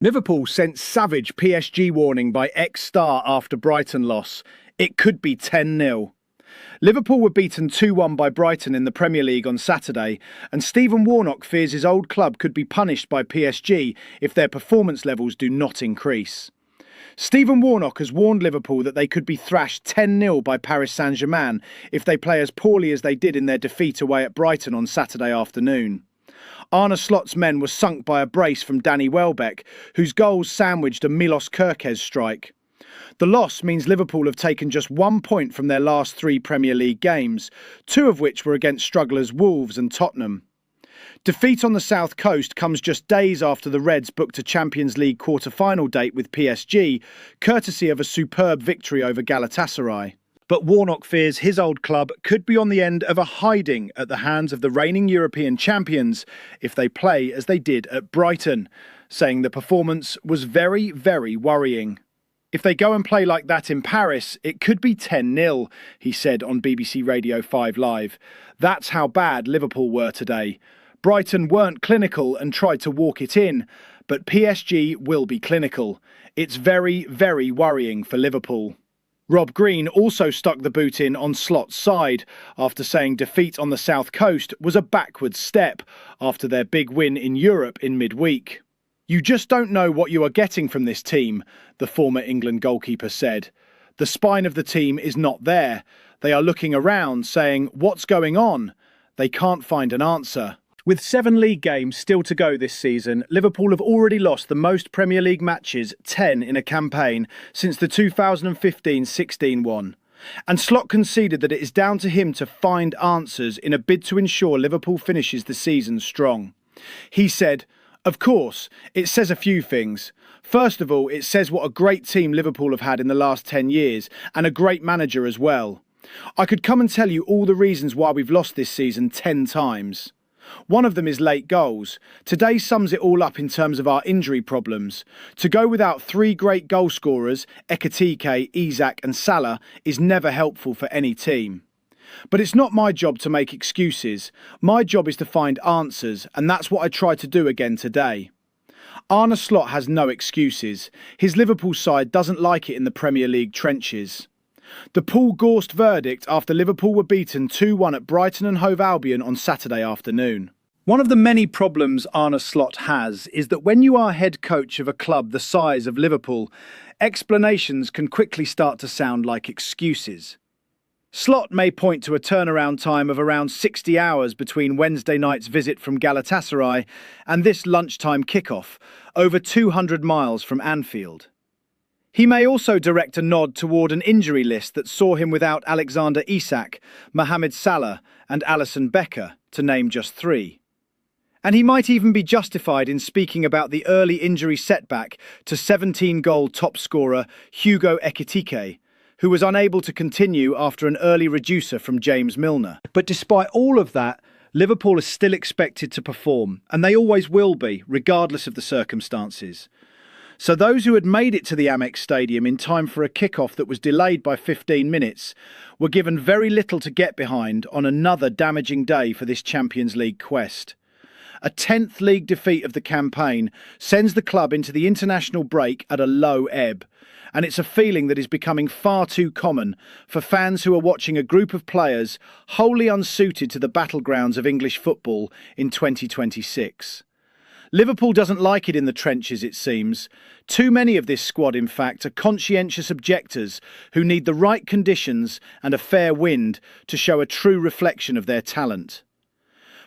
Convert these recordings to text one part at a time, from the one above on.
Liverpool sent savage PSG warning by ex-star after Brighton loss. It could be 10-0. Liverpool were beaten 2-1 by Brighton in the Premier League on Saturday, and Stephen Warnock fears his old club could be punished by PSG if their performance levels do not increase. Stephen Warnock has warned Liverpool that they could be thrashed 10-0 by Paris Saint-Germain if they play as poorly as they did in their defeat away at Brighton on Saturday afternoon. Arne Slot's men were sunk by a brace from Danny Welbeck, whose goals sandwiched a Milos Kerkez strike. The loss means Liverpool have taken just 1 point from their last 3 Premier League games, 2 of which were against strugglers Wolves and Tottenham. Defeat on the South Coast comes just days after the Reds booked a Champions League quarter-final date with PSG, courtesy of a superb victory over Galatasaray. But Warnock fears his old club could be on the end of a hiding at the hands of the reigning European champions if they play as they did at Brighton, saying the performance was very, very worrying. If they go and play like that in Paris, it could be 10-0, he said on BBC Radio 5 Live. That's how bad Liverpool were today. Brighton weren't clinical and tried to walk it in, but PSG will be clinical. It's very, very worrying for Liverpool. Rob Green also stuck the boot in on Slot's side after saying defeat on the South Coast was a backward step after their big win in Europe in midweek. You just don't know what you are getting from this team, the former England goalkeeper said. The spine of the team is not there. They are looking around saying, what's going on? They can't find an answer. With 7 league games still to go this season, Liverpool have already lost the most Premier League matches, 10 in a campaign, since the 2015-16 one. And Slot conceded that it is down to him to find answers in a bid to ensure Liverpool finishes the season strong. He said, of course, it says a few things. First of all, it says what a great team Liverpool have had in the last 10 years, and a great manager as well. I could come and tell you all the reasons why we've lost this season 10 times. One of them is late goals. Today sums it all up in terms of our injury problems. To go without 3 great goal scorers, Ekitike, Isak and Salah, is never helpful for any team. But it's not my job to make excuses. My job is to find answers, and that's what I tried to do again today. Arne Slot has no excuses. His Liverpool side doesn't like it in the Premier League trenches. The Paul Gorst verdict after Liverpool were beaten 2-1 at Brighton and Hove Albion on Saturday afternoon. One of the many problems Arne Slot has is that when you are head coach of a club the size of Liverpool, explanations can quickly start to sound like excuses. Slot may point to a turnaround time of around 60 hours between Wednesday night's visit from Galatasaray and this lunchtime kickoff, over 200 miles from Anfield. He may also direct a nod toward an injury list that saw him without Alexander Isak, Mohamed Salah and Alisson Becker, to name just 3. And he might even be justified in speaking about the early injury setback to 17-goal top scorer Hugo Ekitike, who was unable to continue after an early reducer from James Milner. But despite all of that, Liverpool is still expected to perform, and they always will be, regardless of the circumstances. So those who had made it to the Amex Stadium in time for a kickoff that was delayed by 15 minutes were given very little to get behind on another damaging day for this Champions League quest. A 10th league defeat of the campaign sends the club into the international break at a low ebb, and it's a feeling that is becoming far too common for fans who are watching a group of players wholly unsuited to the battlegrounds of English football in 2026. Liverpool doesn't like it in the trenches, it seems. Too many of this squad, in fact, are conscientious objectors who need the right conditions and a fair wind to show a true reflection of their talent.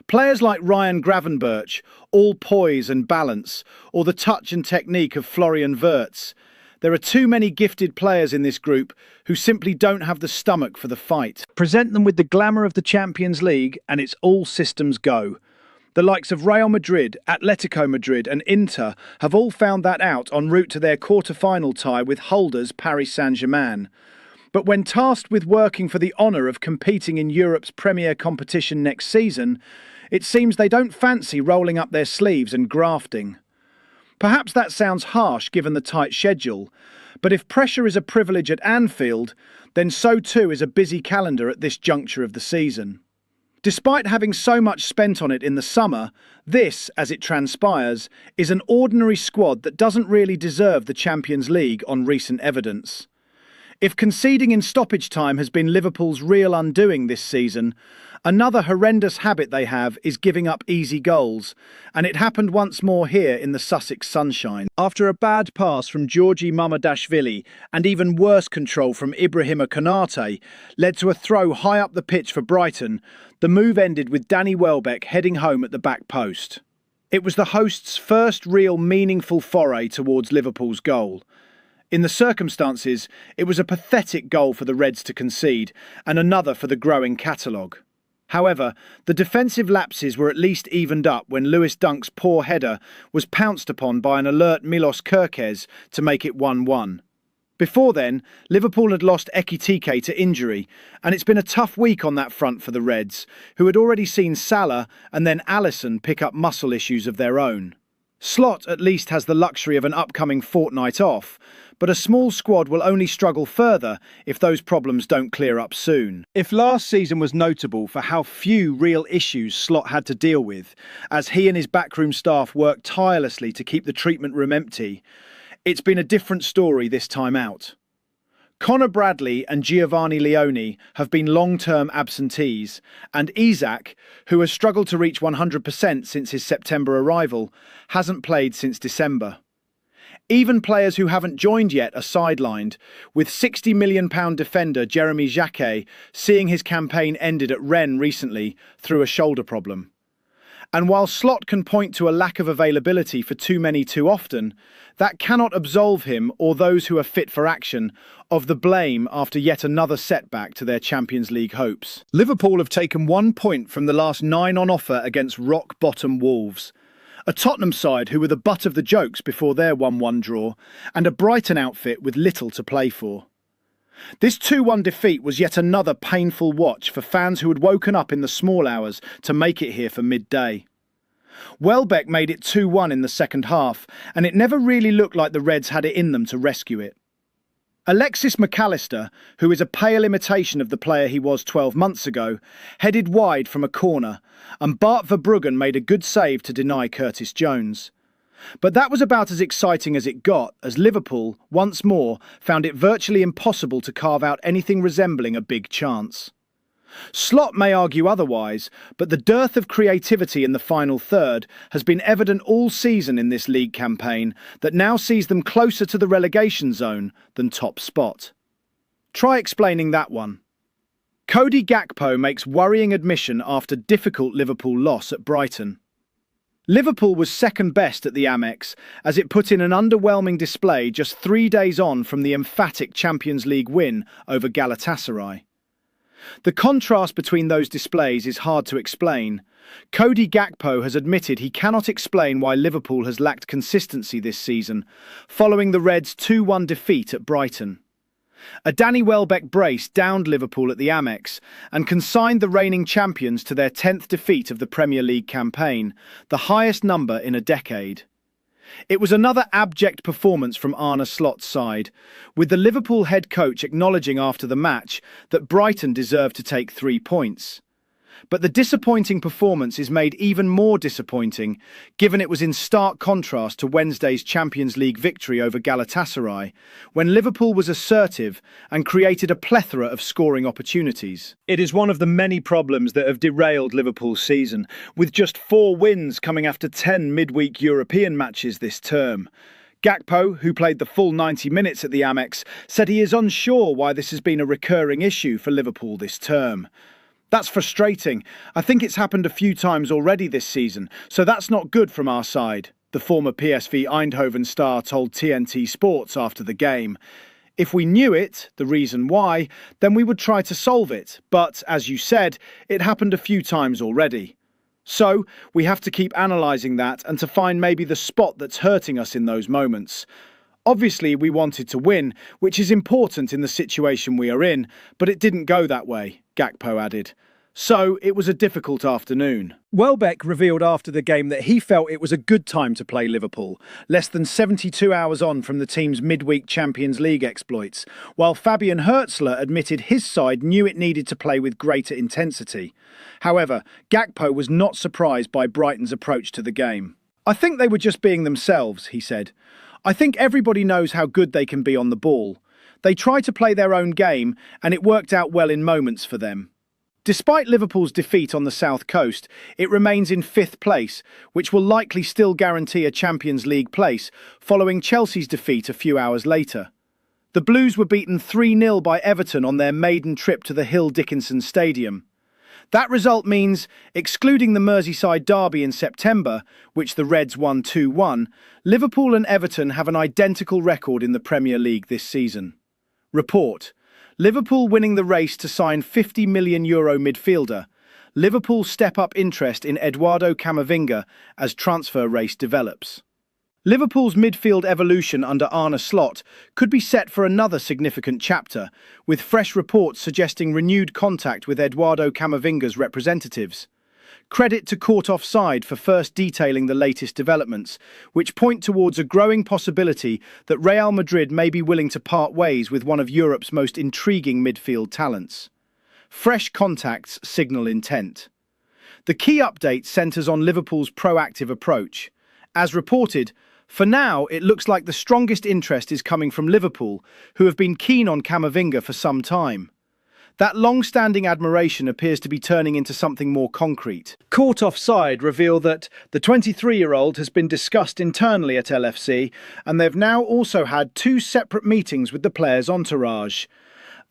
Players like Ryan Gravenberch, all poise and balance, or the touch and technique of Florian Wirtz. There are too many gifted players in this group who simply don't have the stomach for the fight. Present them with the glamour of the Champions League and it's all systems go. The likes of Real Madrid, Atletico Madrid and Inter have all found that out en route to their quarter-final tie with holders Paris Saint-Germain. But when tasked with working for the honour of competing in Europe's premier competition next season, it seems they don't fancy rolling up their sleeves and grafting. Perhaps that sounds harsh given the tight schedule, but if pressure is a privilege at Anfield, then so too is a busy calendar at this juncture of the season. Despite having so much spent on it in the summer, this, as it transpires, is an ordinary squad that doesn't really deserve the Champions League on recent evidence. If conceding in stoppage time has been Liverpool's real undoing this season, another horrendous habit they have is giving up easy goals, and it happened once more here in the Sussex sunshine. After a bad pass from Georgi Mamadashvili and even worse control from Ibrahima Konate led to a throw high up the pitch for Brighton, the move ended with Danny Welbeck heading home at the back post. It was the hosts' first real meaningful foray towards Liverpool's goal. In the circumstances, it was a pathetic goal for the Reds to concede, and another for the growing catalogue. However, the defensive lapses were at least evened up when Lewis Dunk's poor header was pounced upon by an alert Milos Kerkez to make it 1-1. Before then, Liverpool had lost Ekitike to injury, and it's been a tough week on that front for the Reds, who had already seen Salah and then Alisson pick up muscle issues of their own. Slot at least has the luxury of an upcoming fortnight off, but a small squad will only struggle further if those problems don't clear up soon. If last season was notable for how few real issues Slot had to deal with, as he and his backroom staff worked tirelessly to keep the treatment room empty, it's been a different story this time out. Connor Bradley and Giovanni Leone have been long-term absentees, and Isak, who has struggled to reach 100% since his September arrival, hasn't played since December. Even players who haven't joined yet are sidelined, with £60 million defender Jeremy Jacquet seeing his campaign ended at Rennes recently through a shoulder problem. And while Slot can point to a lack of availability for too many too often, that cannot absolve him or those who are fit for action of the blame after yet another setback to their Champions League hopes. Liverpool have taken 1 point from the last 9 on offer against rock-bottom Wolves, a Tottenham side who were the butt of the jokes before their 1-1 draw, and a Brighton outfit with little to play for. This 2-1 defeat was yet another painful watch for fans who had woken up in the small hours to make it here for midday. Welbeck made it 2-1 in the second half, and it never really looked like the Reds had it in them to rescue it. Alexis McAllister, who is a pale imitation of the player he was 12 months ago, headed wide from a corner, and Bart Verbruggen made a good save to deny Curtis Jones. But that was about as exciting as it got, as Liverpool, once more, found it virtually impossible to carve out anything resembling a big chance. Slot may argue otherwise, but the dearth of creativity in the final third has been evident all season in this league campaign that now sees them closer to the relegation zone than top spot. Try explaining that one. Cody Gakpo makes worrying admission after difficult Liverpool loss at Brighton. Liverpool was second best at the Amex as it put in an underwhelming display just 3 days on from the emphatic Champions League win over Galatasaray. The contrast between those displays is hard to explain. Cody Gakpo has admitted he cannot explain why Liverpool has lacked consistency this season, following the Reds' 2-1 defeat at Brighton. A Danny Welbeck brace downed Liverpool at the Amex and consigned the reigning champions to their 10th defeat of the Premier League campaign, the highest number in a decade. It was another abject performance from Arne Slot's side, with the Liverpool head coach acknowledging after the match that Brighton deserved to take 3 points. But the disappointing performance is made even more disappointing, given it was in stark contrast to Wednesday's Champions League victory over Galatasaray, when Liverpool was assertive and created a plethora of scoring opportunities. It is one of the many problems that have derailed Liverpool's season, with just 4 wins coming after 10 midweek European matches this term. Gakpo, who played the full 90 minutes at the Amex, said he is unsure why this has been a recurring issue for Liverpool this term. That's frustrating. I think it's happened a few times already this season, so that's not good from our side, the former PSV Eindhoven star told TNT Sports after the game. If we knew it, the reason why, then we would try to solve it, but, as you said, it happened a few times already. So, we have to keep analysing that and to find maybe the spot that's hurting us in those moments. Obviously, we wanted to win, which is important in the situation we are in, but it didn't go that way, Gakpo added. So it was a difficult afternoon. Welbeck revealed after the game that he felt it was a good time to play Liverpool, less than 72 hours on from the team's midweek Champions League exploits, while Fabian Hürzeler admitted his side knew it needed to play with greater intensity. However, Gakpo was not surprised by Brighton's approach to the game. "I think they were just being themselves," he said. "I think everybody knows how good they can be on the ball. They try to play their own game, and it worked out well in moments for them." Despite Liverpool's defeat on the South Coast, it remains in fifth place, which will likely still guarantee a Champions League place, following Chelsea's defeat a few hours later. The Blues were beaten 3-0 by Everton on their maiden trip to the Hill Dickinson Stadium. That result means, excluding the Merseyside derby in September, which the Reds won 2-1, Liverpool and Everton have an identical record in the Premier League this season. Report: Liverpool winning the race to sign €50 million midfielder. Liverpool step up interest in Eduardo Camavinga as transfer race develops. Liverpool's midfield evolution under Arne Slot could be set for another significant chapter, with fresh reports suggesting renewed contact with Eduardo Camavinga's representatives. Credit to Court Offside for first detailing the latest developments, which point towards a growing possibility that Real Madrid may be willing to part ways with one of Europe's most intriguing midfield talents. Fresh contacts signal intent. The key update centres on Liverpool's proactive approach. As reported, for now it looks like the strongest interest is coming from Liverpool, who have been keen on Camavinga for some time. That long-standing admiration appears to be turning into something more concrete. Court Offside reveal that the 23-year-old has been discussed internally at LFC, and they've now also had 2 separate meetings with the player's entourage.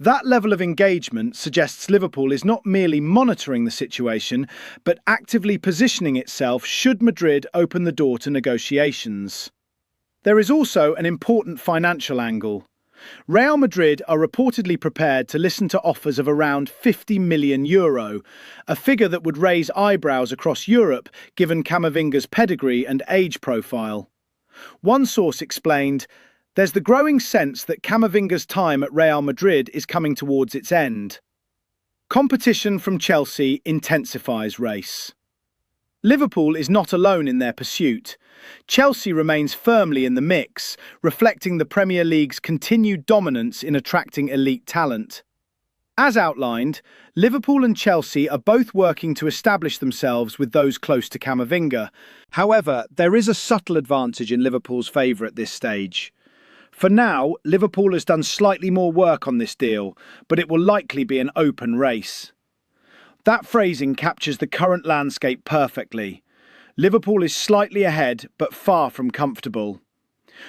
That level of engagement suggests Liverpool is not merely monitoring the situation, but actively positioning itself should Madrid open the door to negotiations. There is also an important financial angle. Real Madrid are reportedly prepared to listen to offers of around €50 million, a figure that would raise eyebrows across Europe given Camavinga's pedigree and age profile. One source explained, "There's the growing sense that Camavinga's time at Real Madrid is coming towards its end. Competition from Chelsea intensifies race." Liverpool is not alone in their pursuit. Chelsea remains firmly in the mix, reflecting the Premier League's continued dominance in attracting elite talent. As outlined, Liverpool and Chelsea are both working to establish themselves with those close to Camavinga. However, there is a subtle advantage in Liverpool's favour at this stage. For now, Liverpool has done slightly more work on this deal, but it will likely be an open race. That phrasing captures the current landscape perfectly. Liverpool is slightly ahead, but far from comfortable.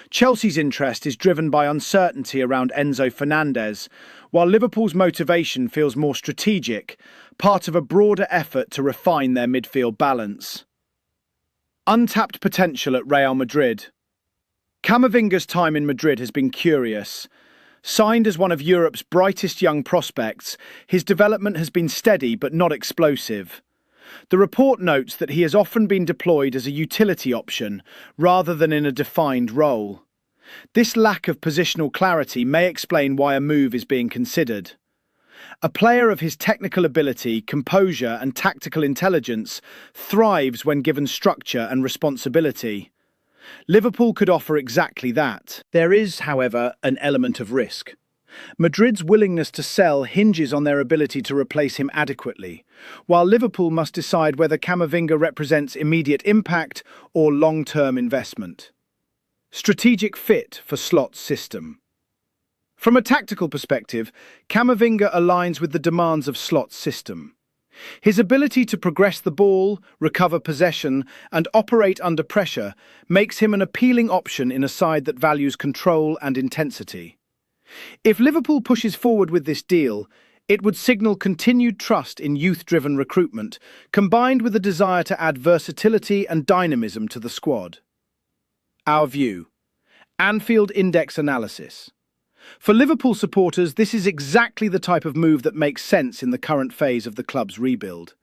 Chelsea's interest is driven by uncertainty around Enzo Fernandez, while Liverpool's motivation feels more strategic, part of a broader effort to refine their midfield balance. Untapped potential at Real Madrid. Camavinga's time in Madrid has been curious. Signed as one of Europe's brightest young prospects, his development has been steady but not explosive. The report notes that he has often been deployed as a utility option, rather than in a defined role. This lack of positional clarity may explain why a move is being considered. A player of his technical ability, composure and tactical intelligence thrives when given structure and responsibility. Liverpool could offer exactly that. There is, however, an element of risk. Madrid's willingness to sell hinges on their ability to replace him adequately, while Liverpool must decide whether Camavinga represents immediate impact or long-term investment. Strategic fit for Slot's system. From a tactical perspective, Camavinga aligns with the demands of Slot's system. His ability to progress the ball, recover possession, and operate under pressure makes him an appealing option in a side that values control and intensity. If Liverpool pushes forward with this deal, it would signal continued trust in youth-driven recruitment, combined with a desire to add versatility and dynamism to the squad. Our view. Anfield Index analysis. For Liverpool supporters, this is exactly the type of move that makes sense in the current phase of the club's rebuild.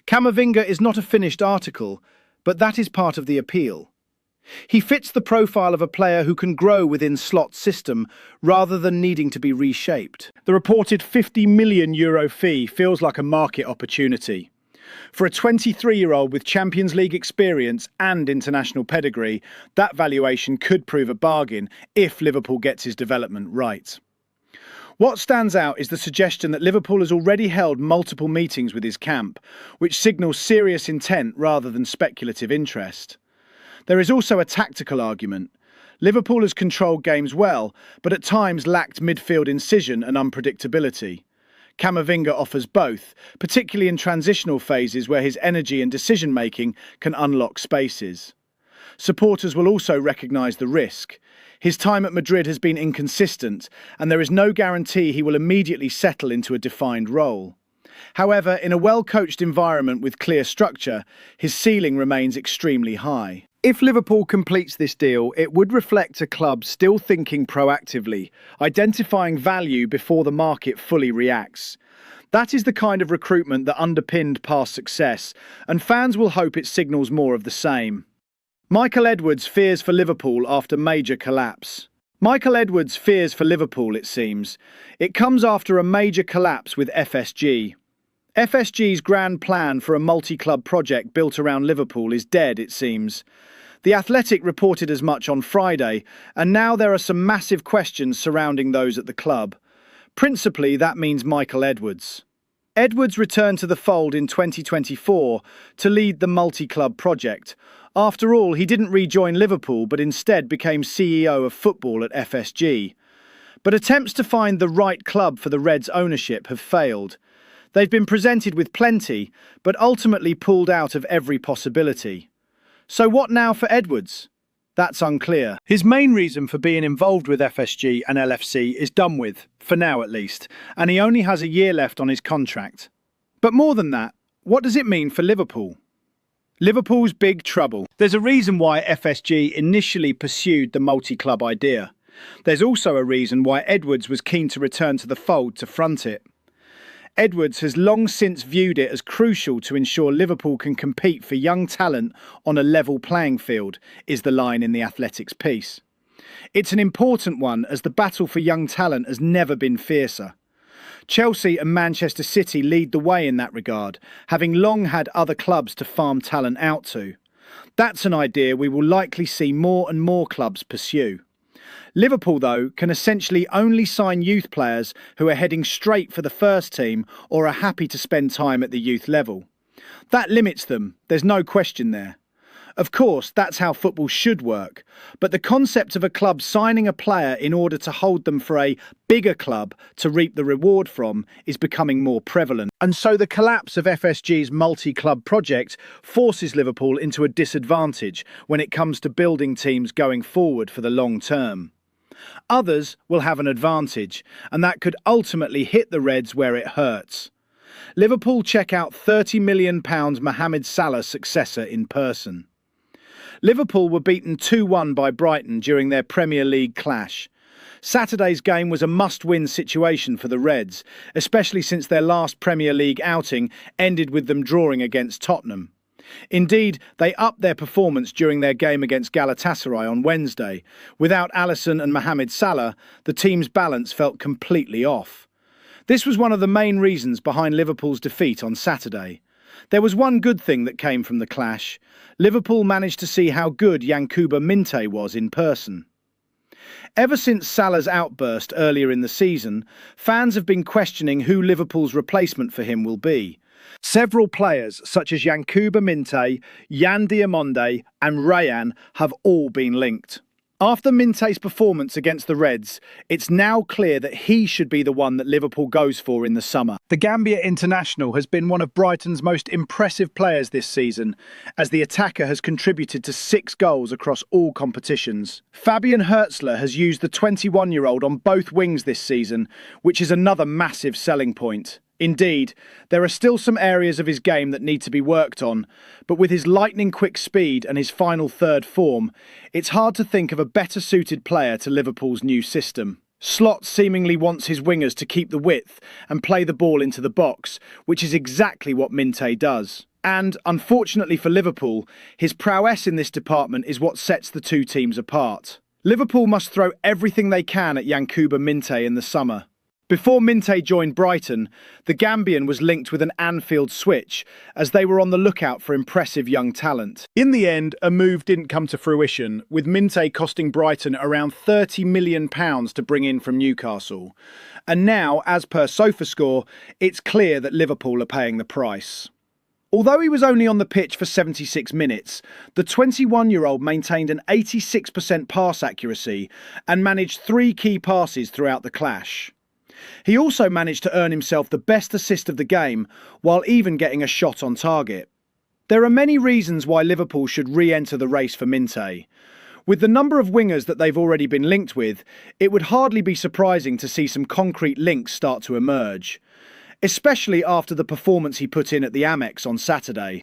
Camavinga is not a finished article, but that is part of the appeal. He fits the profile of a player who can grow within Slot's system rather than needing to be reshaped. The reported €50 million fee feels like a market opportunity. For a 23-year-old with Champions League experience and international pedigree, that valuation could prove a bargain if Liverpool gets his development right. What stands out is the suggestion that Liverpool has already held multiple meetings with his camp, which signals serious intent rather than speculative interest. There is also a tactical argument. Liverpool has controlled games well, but at times lacked midfield incision and unpredictability. Camavinga offers both, particularly in transitional phases where his energy and decision-making can unlock spaces. Supporters will also recognise the risk. His time at Madrid has been inconsistent, and there is no guarantee he will immediately settle into a defined role. However, in a well-coached environment with clear structure, his ceiling remains extremely high. If Liverpool completes this deal, it would reflect a club still thinking proactively, identifying value before the market fully reacts. That is the kind of recruitment that underpinned past success, and fans will hope it signals more of the same. Michael Edwards fears for Liverpool after major collapse. Michael Edwards fears for Liverpool, it seems. It comes after a major collapse with FSG. FSG's grand plan for a multi-club project built around Liverpool is dead, it seems. The Athletic reported as much on Friday, and now there are some massive questions surrounding those at the club. Principally, that means Michael Edwards. Edwards returned to the fold in 2024 to lead the multi-club project. After all, he didn't rejoin Liverpool, but instead became CEO of football at FSG. But attempts to find the right club for the Reds' ownership have failed. They've been presented with plenty, but ultimately pulled out of every possibility. So what now for Edwards? That's unclear. His main reason for being involved with FSG and LFC is done with, for now at least, and he only has a year left on his contract. But more than that, what does it mean for Liverpool? Liverpool's big trouble. There's a reason why FSG initially pursued the multi-club idea. There's also a reason why Edwards was keen to return to the fold to front it. Edwards has long since viewed it as crucial to ensure Liverpool can compete for young talent on a level playing field, is the line in the Athletic's piece. It's an important one as the battle for young talent has never been fiercer. Chelsea and Manchester City lead the way in that regard, having long had other clubs to farm talent out to. That's an idea we will likely see more and more clubs pursue. Liverpool, though, can essentially only sign youth players who are heading straight for the first team or are happy to spend time at the youth level. That limits them, there's no question there. Of course, that's how football should work, but the concept of a club signing a player in order to hold them for a bigger club to reap the reward from is becoming more prevalent. And so the collapse of FSG's multi-club project forces Liverpool into a disadvantage when it comes to building teams going forward for the long term. Others will have an advantage, and that could ultimately hit the Reds where it hurts. Liverpool check out £30 million Mohamed Salah successor in person. Liverpool were beaten 2-1 by Brighton during their Premier League clash. Saturday's game was a must-win situation for the Reds, especially since their last Premier League outing ended with them drawing against Tottenham. Indeed, they upped their performance during their game against Galatasaray on Wednesday. Without Alisson and Mohamed Salah, the team's balance felt completely off. This was one of the main reasons behind Liverpool's defeat on Saturday. There was one good thing that came from the clash. Liverpool managed to see how good Yankuba Minte was in person. Ever since Salah's outburst earlier in the season, fans have been questioning who Liverpool's replacement for him will be. Several players, such as Yankuba Minte, Yan Diamonde and Rayan, have all been linked. After Minte's performance against the Reds, it's now clear that he should be the one that Liverpool goes for in the summer. The Gambia international has been one of Brighton's most impressive players this season, as the attacker has contributed to 6 goals across all competitions. Fabian Hertzler has used the 21-year-old on both wings this season, which is another massive selling point. Indeed, there are still some areas of his game that need to be worked on, but with his lightning-quick speed and his final third form, it's hard to think of a better-suited player to Liverpool's new system. Slot seemingly wants his wingers to keep the width and play the ball into the box, which is exactly what Minte does. And, unfortunately for Liverpool, his prowess in this department is what sets the two teams apart. Liverpool must throw everything they can at Yankuba Minte in the summer. Before Minte joined Brighton, the Gambian was linked with an Anfield switch, as they were on the lookout for impressive young talent. In the end, a move didn't come to fruition, with Minte costing Brighton around £30 million to bring in from Newcastle. And now, as per SofaScore, it's clear that Liverpool are paying the price. Although he was only on the pitch for 76 minutes, the 21-year-old maintained an 86% pass accuracy and managed 3 key passes throughout the clash. He also managed to earn himself the best assist of the game, while even getting a shot on target. There are many reasons why Liverpool should re-enter the race for Minte. With the number of wingers that they've already been linked with, it would hardly be surprising to see some concrete links start to emerge, especially after the performance he put in at the Amex on Saturday.